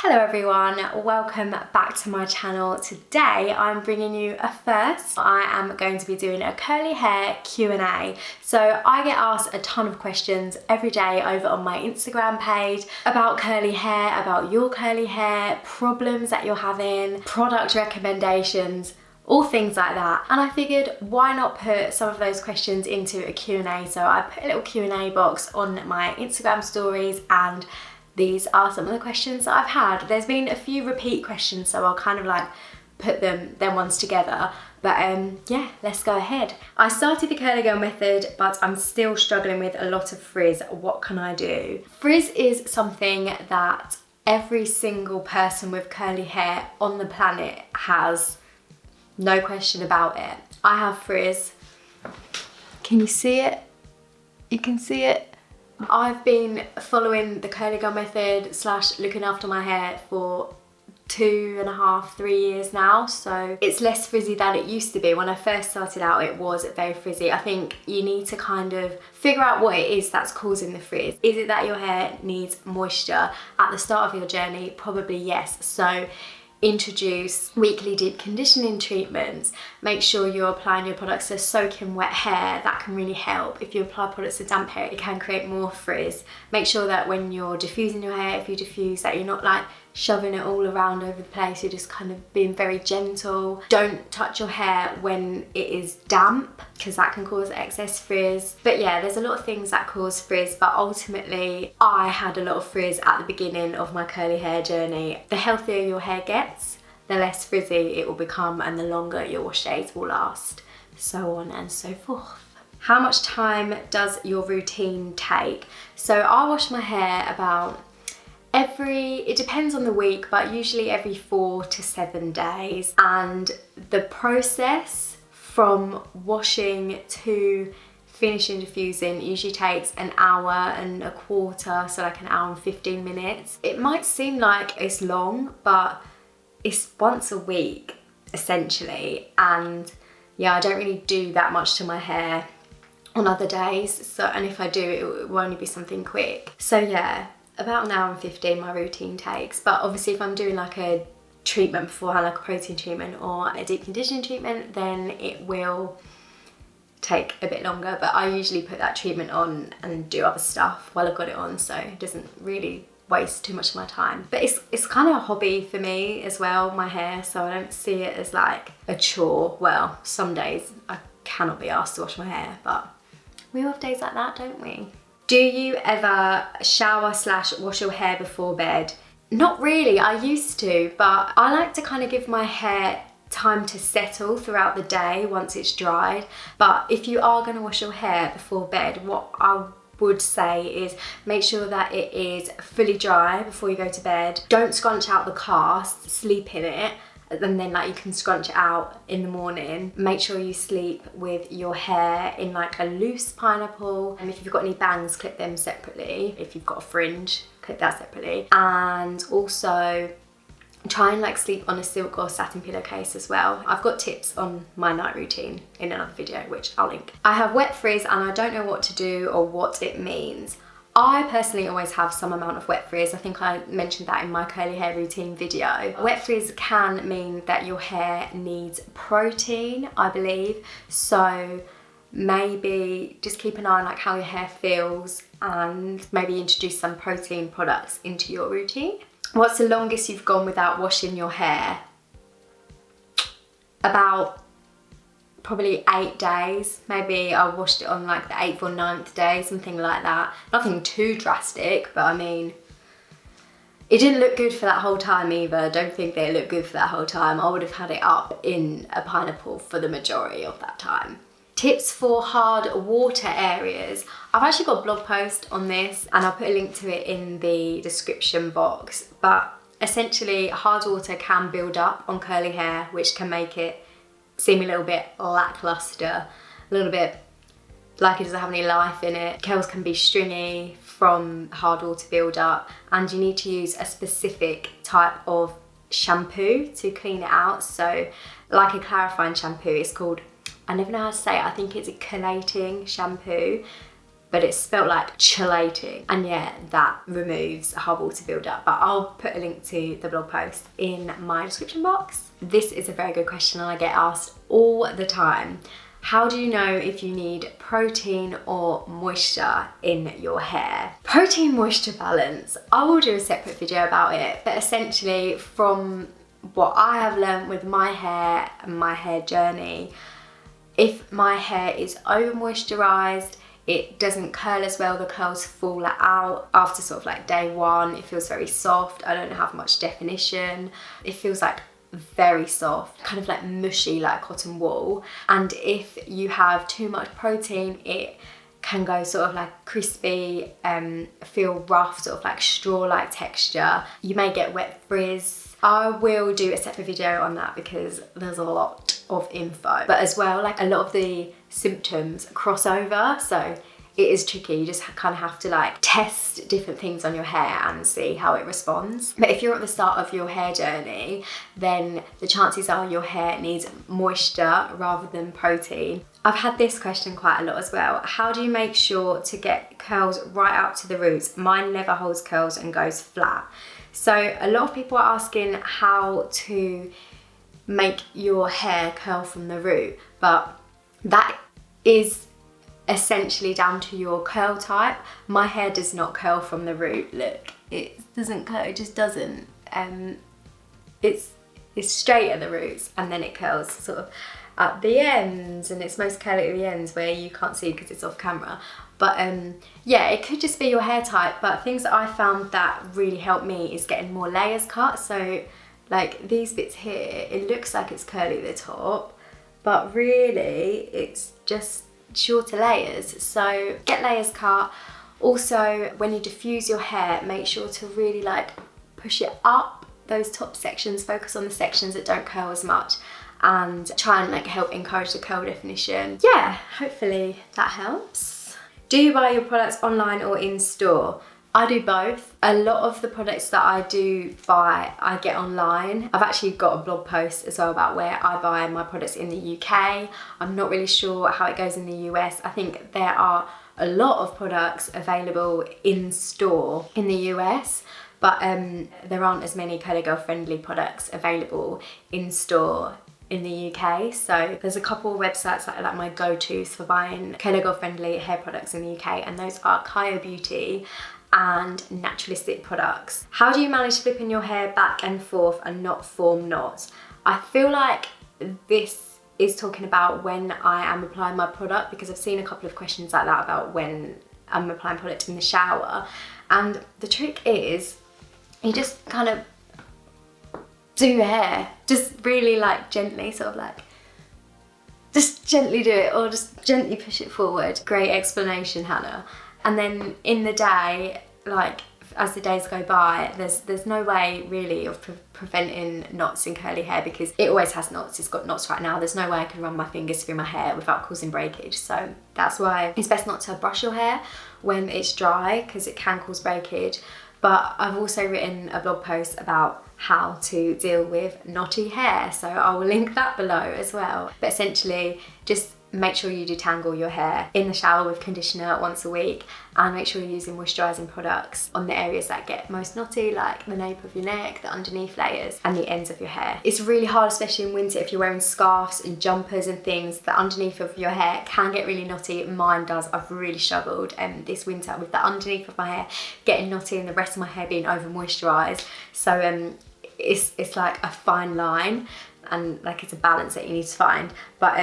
Hello everyone, welcome back to my channel. Today I'm bringing you a first. I am going to be doing a curly hair Q&A. So I get asked a ton of questions every day over on my Instagram page about curly hair, about your curly hair, problems that you're having, product recommendations, all things like that. And I figured why not put some of those questions into a Q&A. So I put a little Q&A box on my Instagram stories, and these are some of the questions that I've had. There's been a few repeat questions, so I'll kind of like put them ones together. But yeah, let's go ahead. I started the curly girl method, but I'm still struggling with a lot of frizz. What can I do? Frizz is something that every single person with curly hair on the planet has, no question about it. I have frizz. Can you see it? You can see it. I've been following the curly girl method / looking after my hair for 2.5, 3 years now, so it's less frizzy than it used to be. When I first started out, it was very frizzy. I think you need to kind of figure out what it is that's causing the frizz. Is it that your hair needs moisture at the start of your journey? Probably yes. So introduce weekly deep conditioning treatments. Make sure you're applying your products to soaking wet hair. That can really help. If you apply products to damp hair, it can create more frizz. Make sure that when you're diffusing your hair, if you diffuse, that you're not like shoving it all around over the place. You're just kind of being very gentle. Don't touch your hair when it is damp, because that can cause excess frizz. But yeah, there's a lot of things that cause frizz, but ultimately I had a lot of frizz at the beginning of my curly hair journey. The healthier your hair gets, the less frizzy it will become, and the longer your wash days will last, so on and so forth. How much time does your routine take? So I wash my hair about it depends on the week, but usually every 4 to 7 days. And the process from washing to finishing diffusing usually takes an hour and a quarter, so like an hour and 15 minutes. It might seem like it's long, but it's once a week essentially. And yeah, I don't really do that much to my hair on other days. So, and if I do, it will only be something quick. So yeah, about an hour and 15 my routine takes. But obviously if I'm doing like a treatment beforehand, like a protein treatment or a deep conditioning treatment, then it will take a bit longer. But I usually put that treatment on and do other stuff while I've got it on, so it doesn't really waste too much of my time. But it's kind of a hobby for me as well, my hair, so I don't see it as like a chore. Well, some days I cannot be asked to wash my hair, but we all have days like that, don't we? Do you ever shower / wash your hair before bed? Not really, I used to, but I like to kind of give my hair time to settle throughout the day once it's dried. But if you are going to wash your hair before bed, what I would say is make sure that it is fully dry before you go to bed. Don't scrunch out the cast, sleep in it, and then like you can scrunch it out in the morning. Make sure you sleep with your hair in like a loose pineapple, and if you've got any bangs, clip them separately. If you've got a fringe, clip that separately. And also try and like sleep on a silk or satin pillowcase as well. I've got tips on my night routine in another video, which I'll link. I have wet frizz and I don't know what to do or what it means. I personally always have some amount of wet frizz. I think I mentioned that in my curly hair routine video. Wet frizz can mean that your hair needs protein, I believe. So maybe just keep an eye on like how your hair feels and maybe introduce some protein products into your routine. What's the longest you've gone without washing your hair? About probably 8 days. Maybe I washed it on like the 8th or 9th day, something like that. Nothing too drastic, but I mean, it didn't look good for that whole time either. I don't think they looked good for that whole time. I would have had it up in a pineapple for the majority of that time. Tips for hard water areas. I've actually got a blog post on this and I'll put a link to it in the description box. But essentially hard water can build up on curly hair, which can make it seem a little bit lackluster, a little bit like it doesn't have any life in it. Curls can be stringy from hard water build up, and you need to use a specific type of shampoo to clean it out. So like a clarifying shampoo, it's called, I never know how to say it, I think it's a collating shampoo. but it's spelt like chelating, and yeah, that removes a whole water buildup. But I'll put a link to the blog post in my description box. This is a very good question and I get asked all the time. How do you know if you need protein or moisture in your hair? Protein moisture balance, I will do a separate video about it, but essentially from what I have learned with my hair and my hair journey, if my hair is over moisturized, it doesn't curl as well, the curls fall out after sort of like day one. It feels very soft, I don't have much definition. It feels like very soft, kind of like mushy, like cotton wool. And if you have too much protein, it can go sort of like crispy, feel rough, sort of like straw-like texture. You may get wet frizz. I will do a separate video on that because there's a lot of info. But as well, like a lot of the symptoms cross over, so it is tricky. You just kind of have to like test different things on your hair and see how it responds. But if you're at the start of your hair journey, then the chances are your hair needs moisture rather than protein. I've had this question quite a lot as well. How do you make sure to get curls right up to the roots? Mine never holds curls and goes flat. So a lot of people are asking how to make your hair curl from the root, but that is essentially down to your curl type. My hair does not curl from the root. Look, it doesn't curl, it just doesn't. It's straight at the roots and then it curls sort of at the ends, and it's most curly at the ends where you can't see because it's off camera. But yeah, it could just be your hair type, but things that I found that really helped me is getting more layers cut. So like these bits here, it looks like it's curly at the top, but really it's just shorter layers. So get layers cut. Also, when you diffuse your hair, make sure to really like push it up those top sections, focus on the sections that don't curl as much, and try and like help encourage the curl definition. Yeah, hopefully that helps. Do you buy your products online or in store? I do both. A lot of the products that I do buy, I get online. I've actually got a blog post as well about where I buy my products in the UK. I'm not really sure how it goes in the US. I think there are a lot of products available in store in the US, but there aren't as many curly girl friendly products available in store in the UK. So there's a couple of websites that are like my go-tos for buying curly girl friendly hair products in the UK, and those are Kyo Beauty and Naturalistic Products. How do you manage flipping your hair back and forth and not form knots? I feel like this is talking about when I am applying my product, because I've seen a couple of questions like that about when I'm applying product in the shower. And the trick is you just kind of do your hair, just really like gently, sort of like just gently do it, or just gently push it forward. Great explanation, Hannah. And then in the day, like as the days go by, there's no way really of preventing knots in curly hair, because it always has knots. It's got knots right now. There's no way I can run my fingers through my hair without causing breakage. So that's why it's best not to brush your hair when it's dry, because it can cause breakage. But I've also written a blog post about how to deal with knotty hair, so I will link that below as well. But essentially, just make sure you detangle your hair in the shower with conditioner once a week, and make sure you're using moisturising products on the areas that get most knotty, like the nape of your neck, the underneath layers, and the ends of your hair. It's really hard, especially in winter, if you're wearing scarves and jumpers and things, the underneath of your hair can get really knotty. Mine does. I've really struggled this winter with the underneath of my hair getting knotty and the rest of my hair being over moisturised. So it's like a fine line, and like it's a balance that you need to find. But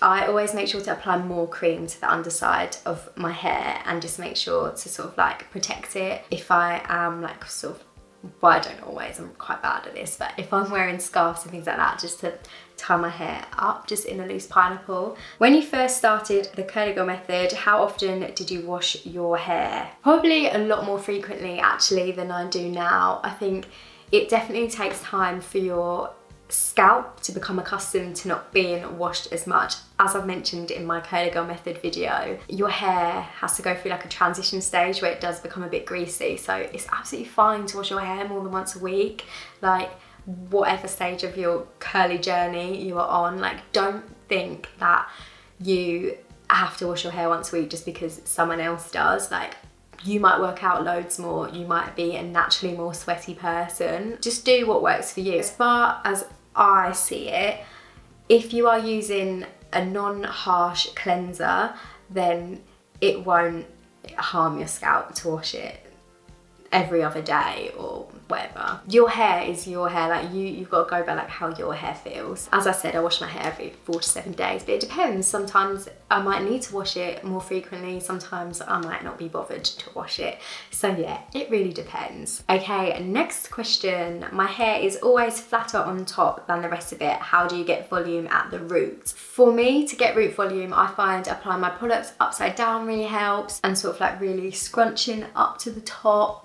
I always make sure to apply more cream to the underside of my hair, and just make sure to sort of like protect it. If I am like sort of, well, I don't always, I'm quite bad at this, but if I'm wearing scarves and things like that, just to tie my hair up just in a loose pineapple. When you first started the curly girl method, how often did you wash your hair? Probably a lot more frequently actually than I do now. I think it definitely takes time for your scalp to become accustomed to not being washed as much. As I've mentioned in my curly girl method video, your hair has to go through like a transition stage where it does become a bit greasy, so it's absolutely fine to wash your hair more than once a week, like whatever stage of your curly journey you are on. Like, don't think that you have to wash your hair once a week just because someone else does. Like, you might work out loads more, you might be a naturally more sweaty person. Just do what works for you. As far as I see it, if you are using a non-harsh cleanser, then it won't harm your scalp to wash it every other day or whatever. Your hair is your hair. Like, you've got to go by like how your hair feels. As I said, I wash my hair every 4 to 7 days, but it depends. Sometimes I might need to wash it more frequently, sometimes I might not be bothered to wash it. So yeah, it really depends. Okay, next question. My hair is always flatter on top than the rest of it. How do you get volume at the roots? For me, to get root volume, I find applying my products upside down really helps, and sort of like really scrunching up to the top,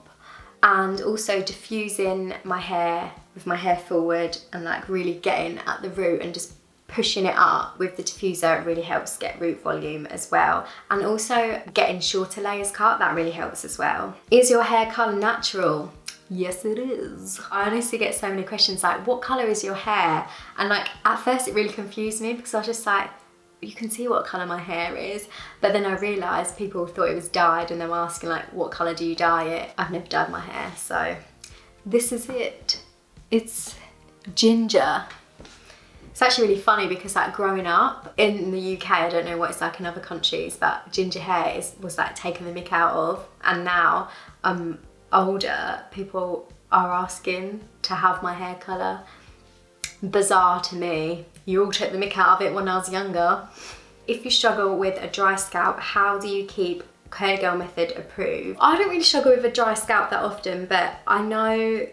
and also diffusing my hair with my hair forward and like really getting at the root and just pushing it up with the diffuser really helps get root volume as well. And also getting shorter layers cut, that really helps as well. Is your hair colour natural? Yes, it is. I honestly get so many questions like, what colour is your hair? And like, at first it really confused me because I was just like, you can see what colour my hair is, but then I realised people thought it was dyed and they were asking like, what colour do you dye it? I've never dyed my hair, so this is it. It's ginger. It's actually really funny because like growing up in the UK, I don't know what it's like in other countries, but ginger hair was like taken the mick out of, and now I'm older, people are asking to have my hair colour. Bizarre to me. You all took the mick out of it when I was younger. If you struggle with a dry scalp, how do you keep Curly Girl Method approved? I don't really struggle with a dry scalp that often, but I know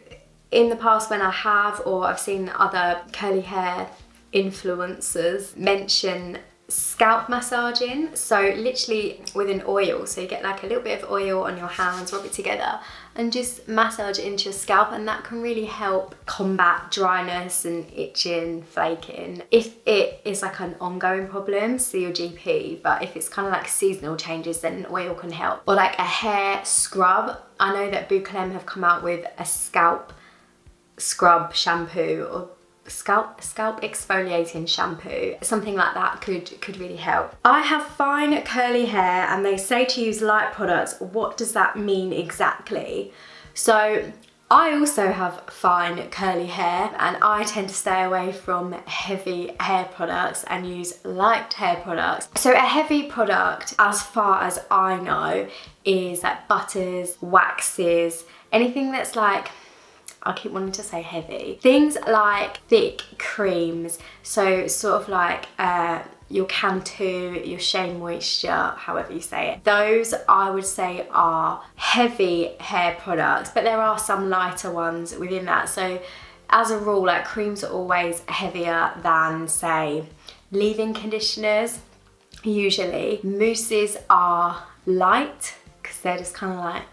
in the past when I have, or I've seen other curly hair influencers mention scalp massaging. So literally with an oil, so you get like a little bit of oil on your hands, rub it together and just massage it into your scalp, and that can really help combat dryness and itching, flaking. If it is like an ongoing problem, see your GP, but if it's kind of like seasonal changes, then an oil can help. Or like a hair scrub. I know that Bouclem have come out with a scalp scrub shampoo, or scalp exfoliating shampoo. Something like that could really help. I have fine curly hair and they say to use light products. What does that mean exactly? So I also have fine curly hair and I tend to stay away from heavy hair products and use light hair products. So a heavy product, as far as I know, is like butters, waxes, anything that's like, I keep wanting to say heavy. Things like thick creams, so sort of like your Cantu, your Shea Moisture, however you say it. Those I would say are heavy hair products, but there are some lighter ones within that. So as a rule, like creams are always heavier than say leave-in conditioners. Usually mousses are light because they're just kind of like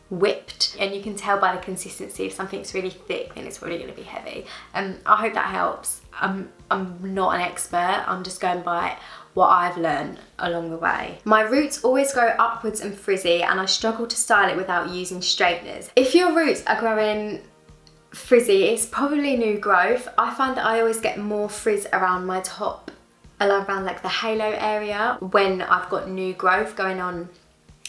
whipped, and you can tell by the consistency. If something's really thick, then it's probably going to be heavy. I hope that helps. I'm not an expert, I'm just going by what I've learned along the way. My roots always grow upwards and frizzy and I struggle to style it without using straighteners. If your roots are growing frizzy, it's probably new growth. I find that I always get more frizz around my top, around like the halo area, when I've got new growth going on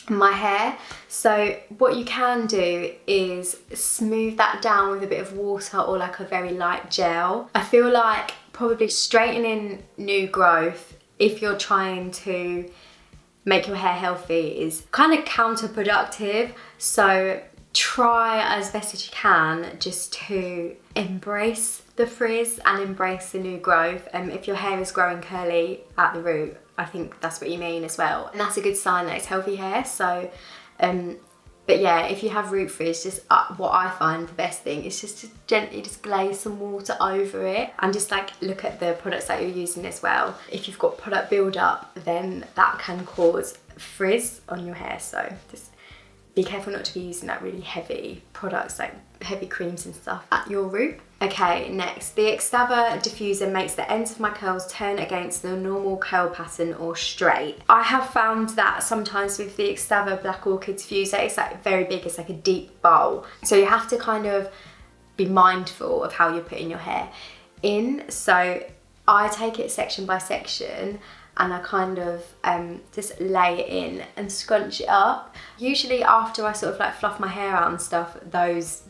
my hair. So what you can do is smooth that down with a bit of water or like a very light gel. I feel like probably straightening new growth, if you're trying to make your hair healthy, is kind of counterproductive. So try as best as you can just to embrace the frizz and embrace the new growth. If your hair is growing curly at the root, I think that's what you mean as well, and that's a good sign that it's healthy hair. So but yeah, if you have root frizz, just what I find the best thing is just to gently just glaze some water over it and just like look at the products that you're using as well. If you've got product build-up, then that can cause frizz on your hair, so just be careful not to be using that really heavy products, like heavy creams and stuff, at your root. Okay, next, the Aveda diffuser makes the ends of my curls turn against the normal curl pattern or straight. I have found that sometimes with the Aveda Black Orchid diffuser, it's like very big, it's like a deep bowl. So you have to kind of be mindful of how you're putting your hair in. So I take it section by section and I kind of just lay it in and scrunch it up. Usually after I sort of like fluff my hair out and stuff, those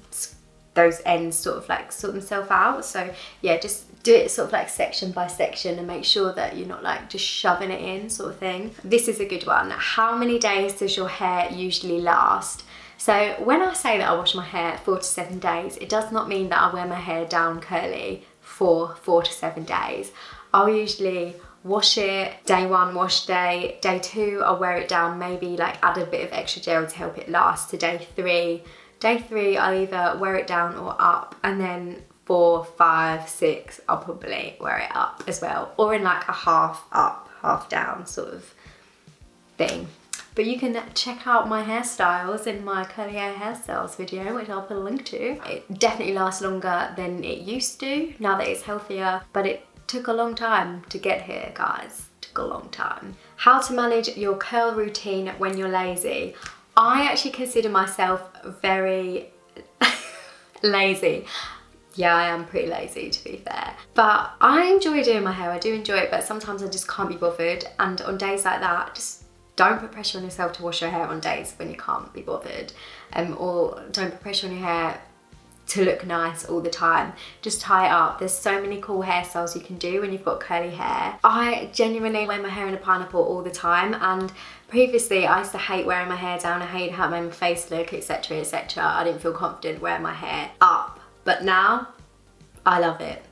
ends sort of like sort themselves out. So yeah, just do it sort of like section by section and make sure that you're not like just shoving it in sort of thing. This is a good one. How many days does your hair usually last? So when I say that I wash my hair 4 to 7 days, it does not mean that I wear my hair down curly for 4 to 7 days. I'll usually wash it, day 1 wash day, day 2 I'll wear it down, maybe like add a bit of extra gel to help it last to day 3. Day 3 I'll either wear it down or up, and then 4, 5, 6 I'll probably wear it up as well, or in like a half up, half down sort of thing. But you can check out my hairstyles in my curly hair hairstyles video, which I'll put a link to. It definitely lasts longer than it used to now that it's healthier, but it took a long time to get here, guys. It took a long time. How to manage your curl routine when you're lazy. I actually consider myself very lazy. Yeah, I am pretty lazy, to be fair. But I enjoy doing my hair, I do enjoy it, but sometimes I just can't be bothered. And on days like that, just don't put pressure on yourself to wash your hair on days when you can't be bothered. Or don't put pressure on your hair to look nice all the time. Just tie it up. There's so many cool hairstyles you can do when you've got curly hair. I genuinely wear my hair in a pineapple all the time, and previously I used to hate wearing my hair down. I hated how it made my face look, etc, etc. I didn't feel confident wearing my hair up, but now I love it.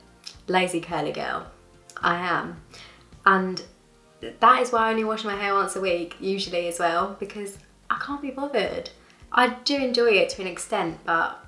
Lazy curly girl, I am. And that is why I only wash my hair once a week, usually as well, because I can't be bothered. I do enjoy it to an extent, but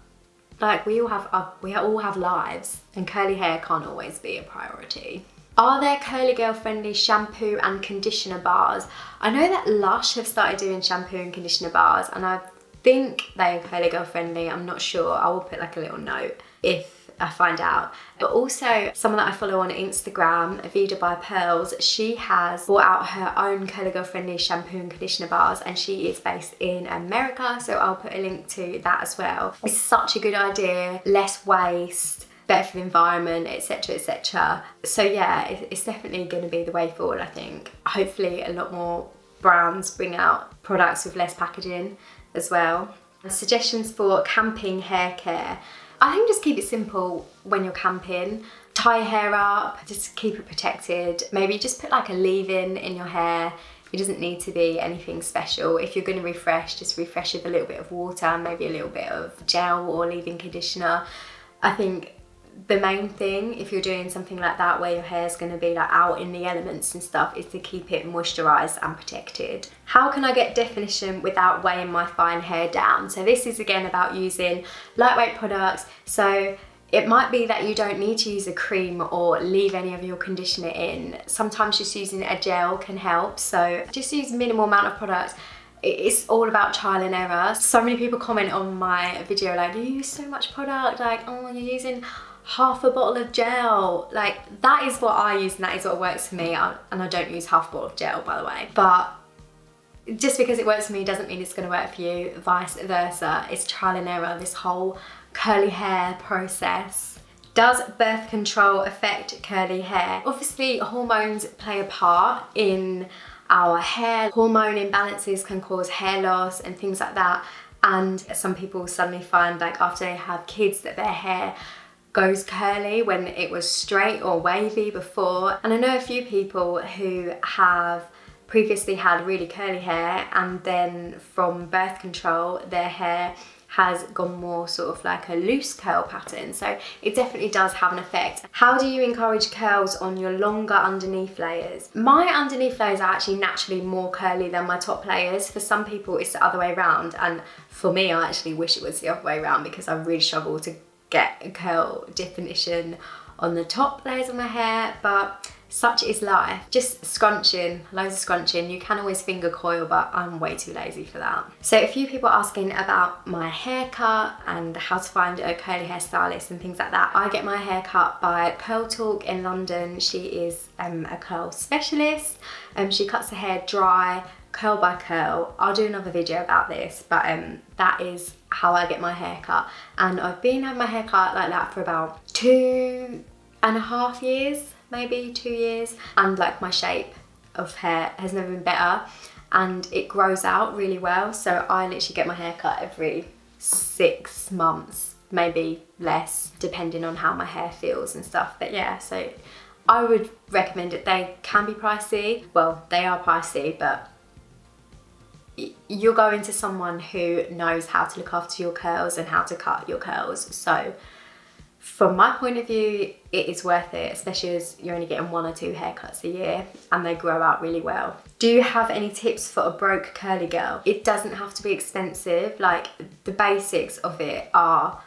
like we all have lives, and curly hair can't always be a priority. Are there curly girl friendly shampoo and conditioner bars? I know that Lush have started doing shampoo and conditioner bars, and I think they are curly girl friendly. I'm not sure. I will put like a little note if I find out. But also someone that I follow on Instagram, Aveda by Pearls, she has brought out her own curly girl friendly shampoo and conditioner bars, and she is based in America, so I'll put a link to that as well. It's such a good idea, less waste, better for the environment, etc, etc. So yeah, it's definitely going to be the way forward, I think. Hopefully a lot more brands bring out products with less packaging as well. Suggestions for camping hair care. I think just keep it simple when you're camping. Tie your hair up, just keep it protected. Maybe just put like a leave-in in your hair. It doesn't need to be anything special. If you're going to refresh, just refresh with a little bit of water, maybe a little bit of gel or leave-in conditioner. I think the main thing, if you're doing something like that where your hair's going to be like out in the elements and stuff, is to keep it moisturised and protected. How can I get definition without weighing my fine hair down? So this is again about using lightweight products. So it might be that you don't need to use a cream or leave any of your conditioner in. Sometimes just using a gel can help. So just use minimal amount of product. It's all about trial and error. So many people comment on my video like, you use so much product, like, oh, you're using half a bottle of gel. Like, that is what I use and that is what works for me. And I don't use half a bottle of gel, by the way. But just because it works for me doesn't mean it's going to work for you, vice versa. It's trial and error, this whole curly hair process. Does birth control affect curly hair? Obviously, hormones play a part in our hair. Hormone imbalances can cause hair loss and things like that. And some people suddenly find, like, after they have kids, that their hair goes curly when it was straight or wavy before. And I know a few people who have previously had really curly hair, and then from birth control their hair has gone more sort of like a loose curl pattern. So it definitely does have an effect. How do you encourage curls on your longer underneath layers? My underneath layers are actually naturally more curly than my top layers. For some people it's the other way around, and for me I actually wish it was the other way around, because I really struggle to get a curl definition on the top layers of my hair, but such is life. Just scrunching, loads of scrunching. You can always finger coil, but I'm way too lazy for that. So a few people are asking about my haircut and how to find a curly hair stylist and things like that. I get my hair cut by Curl Talk in London. She is a curl specialist. She cuts the hair dry, curl by curl. I'll do another video about this, but that is how I get my hair cut. And I've been having my hair cut like that for about 2.5 years, maybe 2 years. And like my shape of hair has never been better, and it grows out really well. So I literally get my hair cut every 6 months, maybe less, depending on how my hair feels and stuff. But yeah, so I would recommend it. They can be pricey. Well, they are pricey, but you're going to someone who knows how to look after your curls and how to cut your curls. So from my point of view, it is worth it, especially as you're only getting 1 or 2 haircuts a year and they grow out really well. Do you have any tips for a broke curly girl? It doesn't have to be expensive. Like, the basics of it are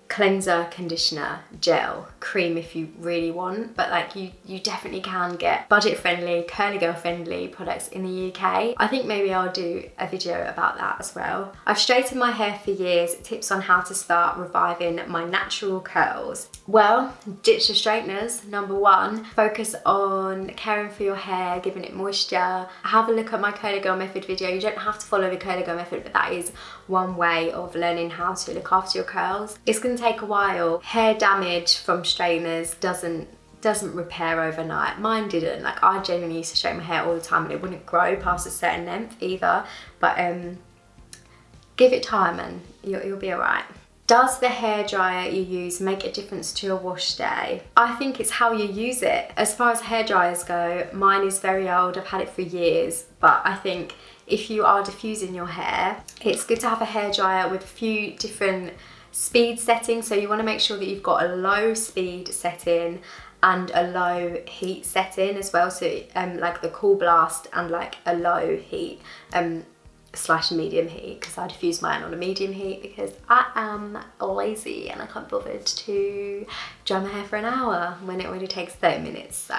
cleanser, conditioner, gel, cream if you really want, but like you definitely can get budget friendly, curly girl friendly products in the UK. I think maybe I'll do a video about that as well. I've straightened my hair for years. Tips on how to start reviving my natural curls. Well, ditch the straighteners, number 1. Focus on caring for your hair, giving it moisture. Have a look at my curly girl method video. You don't have to follow the curly girl method, but that is one way of learning how to look after your curls. It's going to take a while. Hair damage from straighteners doesn't repair overnight. Mine didn't. Like, I genuinely used to straighten my hair all the time and it wouldn't grow past a certain length either. But give it time and you'll be alright. Does the hairdryer you use make a difference to your wash day? I think it's how you use it. As far as hairdryers go, mine is very old. I've had it for years, but I think if you are diffusing your hair, it's good to have a hairdryer with a few different speed settings. So you want to make sure that you've got a low speed setting and a low heat setting as well. So like the cool blast and like a low heat slash medium heat, because I diffuse mine on a medium heat because I am lazy and I can't be bothered to dry my hair for an hour when it already takes 30 minutes. So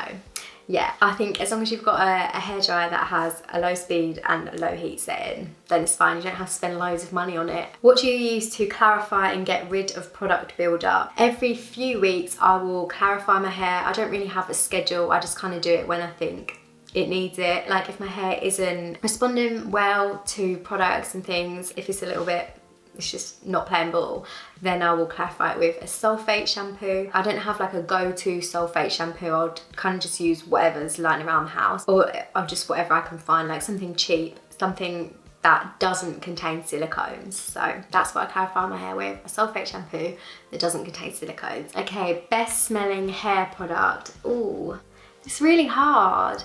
yeah, I think as long as you've got a hairdryer that has a low speed and a low heat setting, then it's fine. You don't have to spend loads of money on it. What do you use to clarify and get rid of product buildup? Every few weeks I will clarify my hair. I don't really have a schedule. I just kind of do it when I think it needs it. Like, if my hair isn't responding well to products and things, if it's a little bit, it's just not playing ball, then I will clarify it with a sulfate shampoo. I don't have like a go-to sulfate shampoo. I'll kind of just use whatever's lying around the house, or I'll just whatever I can find, like something cheap, something that doesn't contain silicones. So that's what I clarify my hair with, a sulfate shampoo that doesn't contain silicones. Okay, best smelling hair product. Ooh, it's really hard.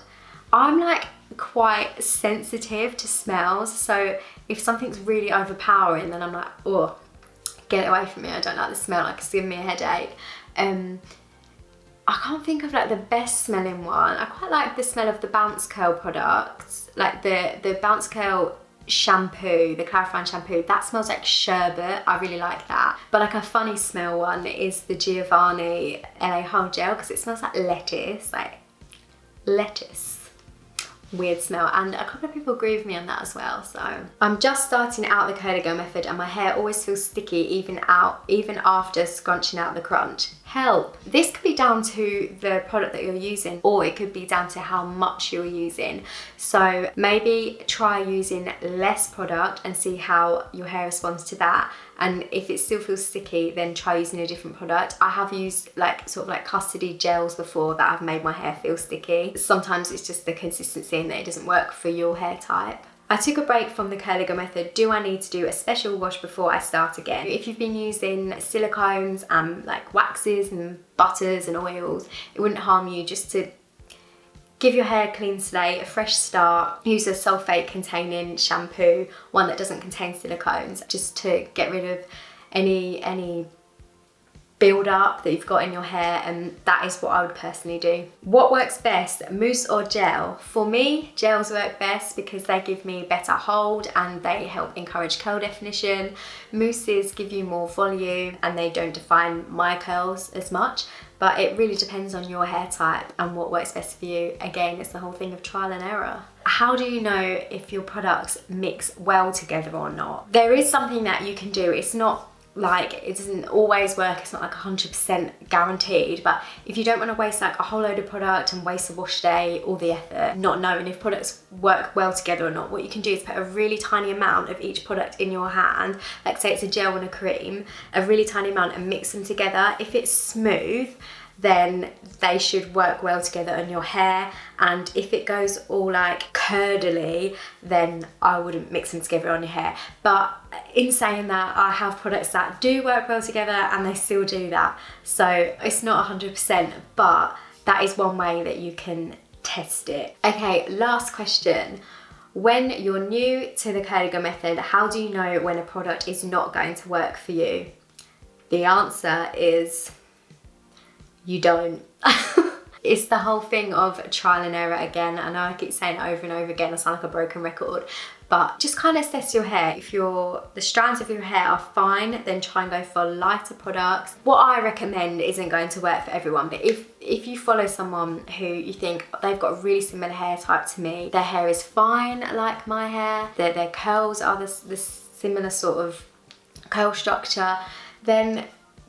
I'm like quite sensitive to smells, so if something's really overpowering, then I'm like, oh, get it away from me. I don't like the smell, like it's giving me a headache. I can't think of like the best smelling one. I quite like the smell of the Bounce Curl products, like the Bounce Curl shampoo, the clarifying shampoo, that smells like sherbet. I really like that. But like a funny smell one is the Giovanni LA Whole Gel, because it smells like lettuce, weird smell, and a couple of people agree with me on that as well. So I'm just starting out the curly girl method and my hair always feels sticky even after scrunching out the crunch. Help! This could be down to the product that you're using, or it could be down to how much you're using. So maybe try using less product and see how your hair responds to that. And if it still feels sticky, then try using a different product. I have used like sort of like custody gels before that have made my hair feel sticky. Sometimes it's just the consistency and that it doesn't work for your hair type. I took a break from the curly girl method. Do I need to do a special wash before I start again? If you've been using silicones and like waxes and butters and oils, it wouldn't harm you just to give your hair a clean slate, a fresh start. Use a sulfate containing shampoo, one that doesn't contain silicones, just to get rid of any build up that you've got in your hair, and that is what I would personally do. What works best, mousse or gel? For me, gels work best because they give me better hold and they help encourage curl definition. Mousses give you more volume and they don't define my curls as much, but it really depends on your hair type and what works best for you. Again, it's the whole thing of trial and error. How do you know if your products mix well together or not? There is something that you can do. It's not like, it doesn't always work, it's not like 100% guaranteed, but if you don't want to waste like a whole load of product and waste a wash day, all the effort, not knowing if products work well together or not, what you can do is put a really tiny amount of each product in your hand, like say it's a gel and a cream, a really tiny amount, and mix them together. If it's smooth, then they should work well together on your hair. And if it goes all like curdly, then I wouldn't mix them together on your hair. But in saying that, I have products that do work well together and they still do that. So it's not 100%, but that is one way that you can test it. Okay, last question. When you're new to the curly girl method, how do you know when a product is not going to work for you? The answer is you don't. It's the whole thing of trial and error again. I know I keep saying it over and over again, I sound like a broken record, but just kind of assess your hair. If the strands of your hair are fine, then try and go for lighter products. What I recommend isn't going to work for everyone, but if you follow someone who you think they've got a really similar hair type to me, their hair is fine like my hair, their curls are the similar sort of curl structure, then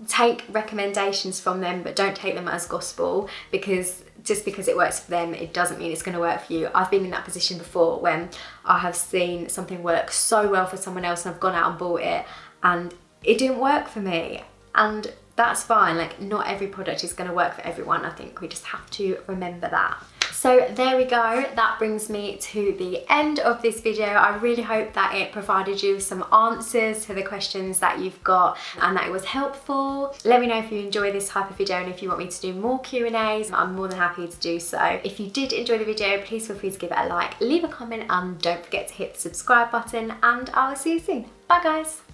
take recommendations from them, but don't take them as gospel, because just because it works for them, it doesn't mean it's going to work for you. I've been in that position before when I have seen something work so well for someone else and I've gone out and bought it and it didn't work for me, and that's fine. Like, not every product is going to work for everyone. I think we just have to remember that. So there we go, that brings me to the end of this video. I really hope that it provided you some answers to the questions that you've got and that it was helpful. Let me know if you enjoy this type of video and if you want me to do more Q&As. I'm more than happy to do so. If you did enjoy the video, please feel free to give it a like, leave a comment, and don't forget to hit the subscribe button, and I will see you soon. Bye guys.